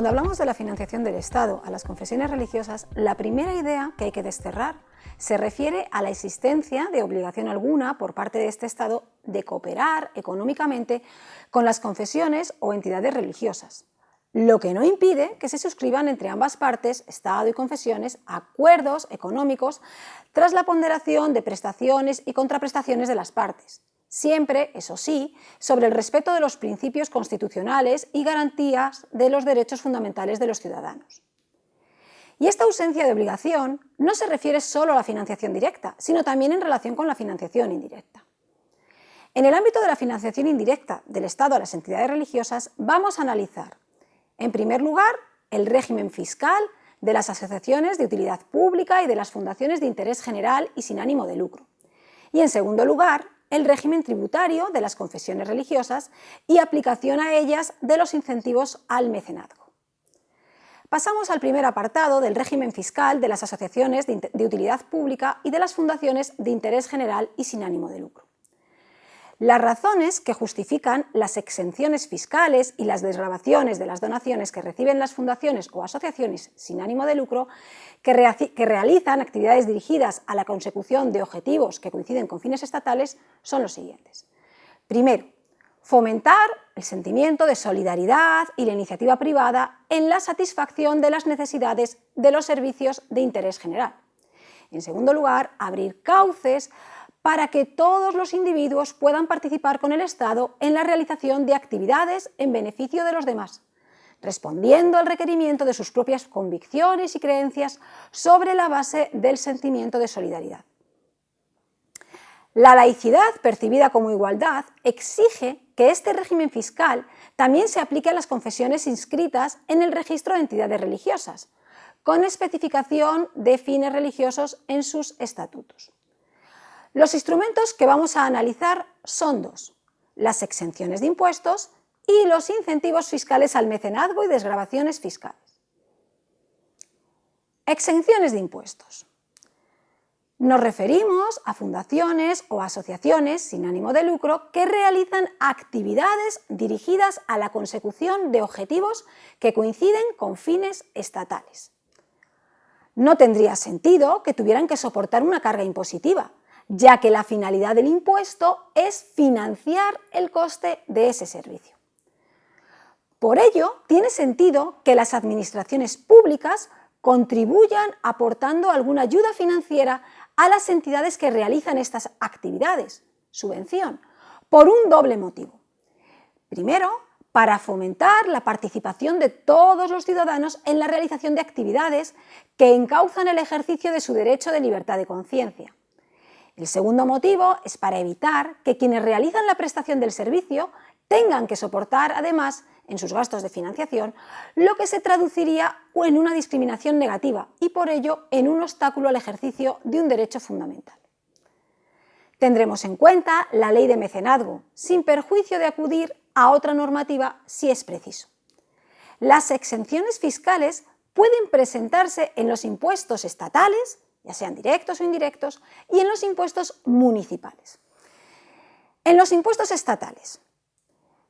Cuando hablamos de la financiación del Estado a las confesiones religiosas, la primera idea que hay que desterrar se refiere a la existencia de obligación alguna por parte de este Estado de cooperar económicamente con las confesiones o entidades religiosas, lo que no impide que se suscriban entre ambas partes, Estado y confesiones, acuerdos económicos tras la ponderación de prestaciones y contraprestaciones de las partes. Siempre, eso sí, sobre el respeto de los principios constitucionales y garantías de los derechos fundamentales de los ciudadanos. Y esta ausencia de obligación no se refiere solo a la financiación directa, sino también en relación con la financiación indirecta. En el ámbito de la financiación indirecta del Estado a las entidades religiosas, vamos a analizar, en primer lugar, el régimen fiscal de las asociaciones de utilidad pública y de las fundaciones de interés general y sin ánimo de lucro. Y en segundo lugar, el régimen tributario de las confesiones religiosas y aplicación a ellas de los incentivos al mecenazgo. Pasamos al primer apartado del régimen fiscal de las asociaciones de utilidad pública y de las fundaciones de interés general y sin ánimo de lucro. Las razones que justifican las exenciones fiscales y las desgravaciones de las donaciones que reciben las fundaciones o asociaciones sin ánimo de lucro que realizan actividades dirigidas a la consecución de objetivos que coinciden con fines estatales son los siguientes. Primero, fomentar el sentimiento de solidaridad y la iniciativa privada en la satisfacción de las necesidades de los servicios de interés general. En segundo lugar, abrir cauces para que todos los individuos puedan participar con el Estado en la realización de actividades en beneficio de los demás, respondiendo al requerimiento de sus propias convicciones y creencias sobre la base del sentimiento de solidaridad. La laicidad, percibida como igualdad, exige que este régimen fiscal también se aplique a las confesiones inscritas en el registro de entidades religiosas, con especificación de fines religiosos en sus estatutos. Los instrumentos que vamos a analizar son dos: las exenciones de impuestos y los incentivos fiscales al mecenazgo y desgravaciones fiscales. Exenciones de impuestos. Nos referimos a fundaciones o asociaciones sin ánimo de lucro que realizan actividades dirigidas a la consecución de objetivos que coinciden con fines estatales. No tendría sentido que tuvieran que soportar una carga impositiva, ya que la finalidad del impuesto es financiar el coste de ese servicio. Por ello, tiene sentido que las administraciones públicas contribuyan aportando alguna ayuda financiera a las entidades que realizan estas actividades, subvención, por un doble motivo. Primero, para fomentar la participación de todos los ciudadanos en la realización de actividades que encauzan el ejercicio de su derecho de libertad de conciencia. El segundo motivo es para evitar que quienes realizan la prestación del servicio tengan que soportar, además, en sus gastos de financiación, lo que se traduciría en una discriminación negativa y, por ello, en un obstáculo al ejercicio de un derecho fundamental. Tendremos en cuenta la ley de mecenazgo, sin perjuicio de acudir a otra normativa si es preciso. Las exenciones fiscales pueden presentarse en los impuestos estatales, ya sean directos o indirectos, y en los impuestos municipales. En los impuestos estatales,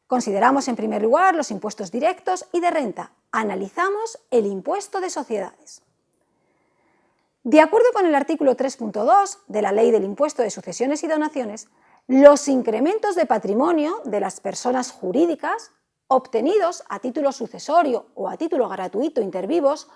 consideramos en primer lugar los impuestos directos y de renta. Analizamos el impuesto de sociedades. De acuerdo con el artículo 3.2 de la Ley del Impuesto de Sucesiones y Donaciones, los incrementos de patrimonio de las personas jurídicas obtenidos a título sucesorio o a título gratuito inter vivos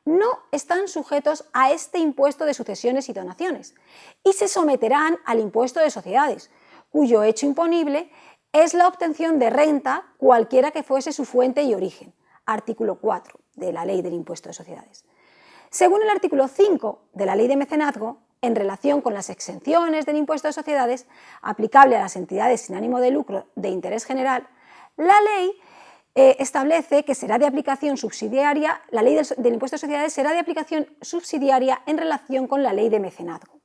no están sujetos a este impuesto de sucesiones y donaciones y se someterán al impuesto de sociedades, cuyo hecho imponible es la obtención de renta cualquiera que fuese su fuente y origen, artículo 4 de la Ley del Impuesto de Sociedades. Según el artículo 5 de la Ley de Mecenazgo, en relación con las exenciones del impuesto de sociedades aplicable a las entidades sin ánimo de lucro de interés general, la ley establece que será de aplicación subsidiaria, la ley del impuesto de sociedades será de aplicación subsidiaria en relación con la ley de mecenazgo.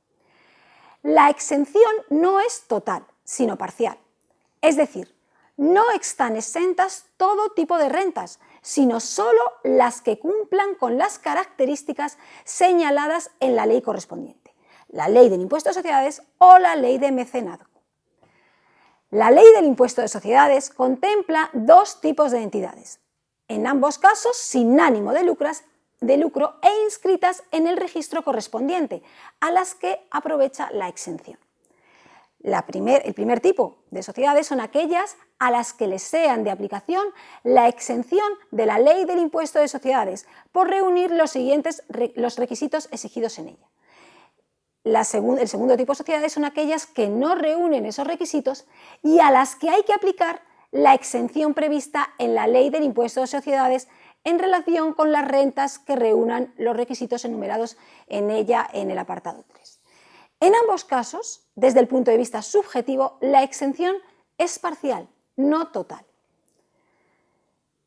La exención no es total, sino parcial. Es decir, no están exentas todo tipo de rentas, sino solo las que cumplan con las características señaladas en la ley correspondiente, la ley del impuesto de sociedades o la ley de mecenazgo. La ley del impuesto de sociedades contempla dos tipos de entidades: en ambos casos sin ánimo de lucro e inscritas en el registro correspondiente, a las que aprovecha la exención. El primer tipo de sociedades son aquellas a las que les sean de aplicación la exención de la ley del impuesto de sociedades por reunir los requisitos exigidos en ella. El segundo tipo de sociedades son aquellas que no reúnen esos requisitos y a las que hay que aplicar la exención prevista en la ley del impuesto de sociedades en relación con las rentas que reúnan los requisitos enumerados en ella en el apartado 3. En ambos casos, desde el punto de vista subjetivo, la exención es parcial, no total.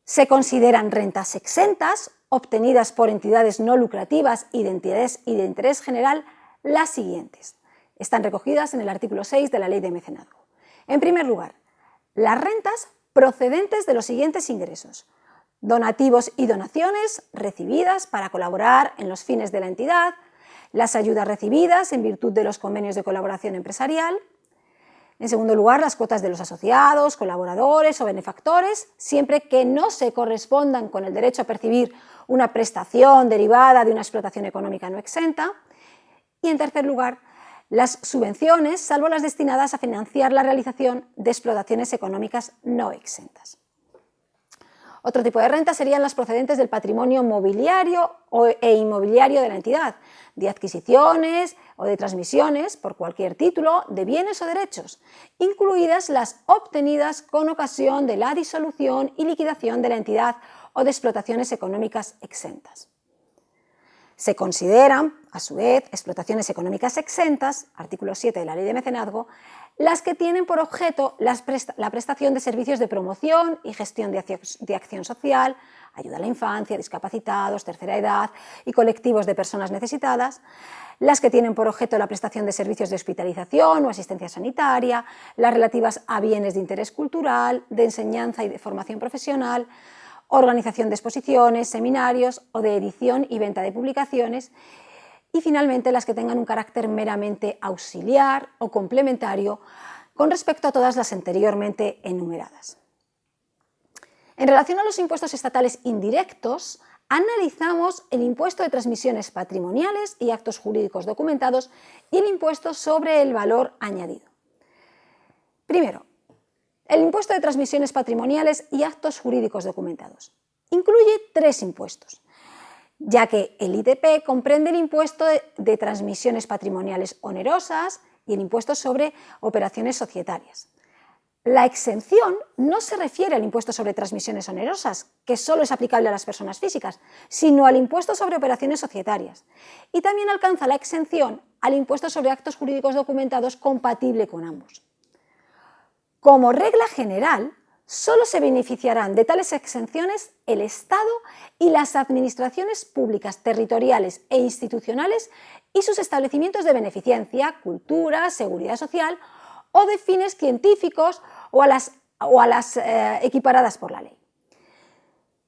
Se consideran rentas exentas, obtenidas por entidades no lucrativas y de interés general, las siguientes. Están recogidas en el artículo 6 de la Ley de Mecenazgo. En primer lugar, las rentas procedentes de los siguientes ingresos: donativos y donaciones recibidas para colaborar en los fines de la entidad, las ayudas recibidas en virtud de los convenios de colaboración empresarial. En segundo lugar, las cuotas de los asociados, colaboradores o benefactores, siempre que no se correspondan con el derecho a percibir una prestación derivada de una explotación económica no exenta. Y en tercer lugar, las subvenciones, salvo las destinadas a financiar la realización de explotaciones económicas no exentas. Otro tipo de rentas serían las procedentes del patrimonio mobiliario e inmobiliario de la entidad, de adquisiciones o de transmisiones por cualquier título de bienes o derechos, incluidas las obtenidas con ocasión de la disolución y liquidación de la entidad o de explotaciones económicas exentas. Se consideran, a su vez, explotaciones económicas exentas, artículo 7 de la Ley de Mecenazgo, las que tienen por objeto la prestación de servicios de promoción y gestión de acción social, ayuda a la infancia, discapacitados, tercera edad y colectivos de personas necesitadas, las que tienen por objeto la prestación de servicios de hospitalización o asistencia sanitaria, las relativas a bienes de interés cultural, de enseñanza y de formación profesional, organización de exposiciones, seminarios o de edición y venta de publicaciones, y finalmente las que tengan un carácter meramente auxiliar o complementario con respecto a todas las anteriormente enumeradas. En relación a los impuestos estatales indirectos, analizamos el impuesto de transmisiones patrimoniales y actos jurídicos documentados y el impuesto sobre el valor añadido. Primero, el impuesto de transmisiones patrimoniales y actos jurídicos documentados. Incluye 3 impuestos, ya que el ITP comprende el impuesto de transmisiones patrimoniales onerosas y el impuesto sobre operaciones societarias. La exención no se refiere al impuesto sobre transmisiones onerosas, que solo es aplicable a las personas físicas, sino al impuesto sobre operaciones societarias. Y también alcanza la exención al impuesto sobre actos jurídicos documentados compatible con ambos. Como regla general, solo se beneficiarán de tales exenciones el Estado y las administraciones públicas territoriales e institucionales y sus establecimientos de beneficencia, cultura, seguridad social o de fines científicos o a las equiparadas por la ley.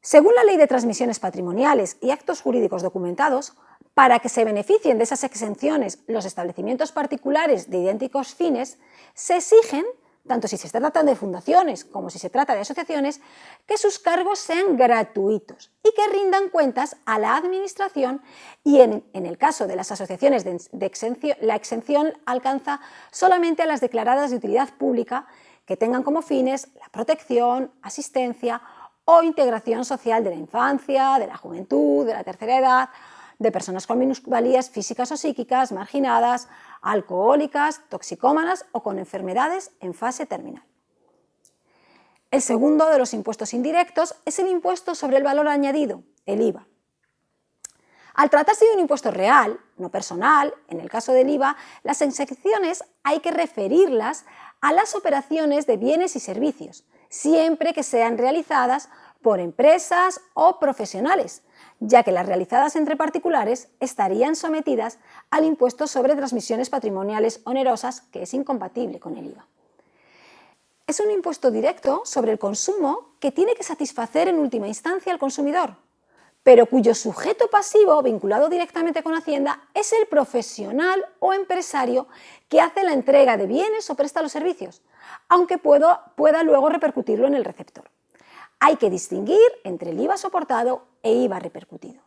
Según la Ley de Transmisiones Patrimoniales y Actos Jurídicos Documentados, para que se beneficien de esas exenciones los establecimientos particulares de idénticos fines, se exigen, tanto si se trata de fundaciones como si se trata de asociaciones, que sus cargos sean gratuitos y que rindan cuentas a la Administración, y en el caso de las asociaciones la exención alcanza solamente a las declaradas de utilidad pública que tengan como fines la protección, asistencia o integración social de la infancia, de la juventud, de la tercera edad, de personas con minusvalías físicas o psíquicas, marginadas, alcohólicas, toxicómanas o con enfermedades en fase terminal. El segundo de los impuestos indirectos es el impuesto sobre el valor añadido, el IVA. Al tratarse de un impuesto real, no personal, en el caso del IVA, las exenciones hay que referirlas a las operaciones de bienes y servicios, siempre que sean realizadas por empresas o profesionales, ya que las realizadas entre particulares estarían sometidas al impuesto sobre transmisiones patrimoniales onerosas, que es incompatible con el IVA. Es un impuesto directo sobre el consumo que tiene que satisfacer en última instancia al consumidor, pero cuyo sujeto pasivo, vinculado directamente con Hacienda, es el profesional o empresario que hace la entrega de bienes o presta los servicios, aunque pueda luego repercutirlo en el receptor. Hay que distinguir entre el IVA soportado e IVA repercutido.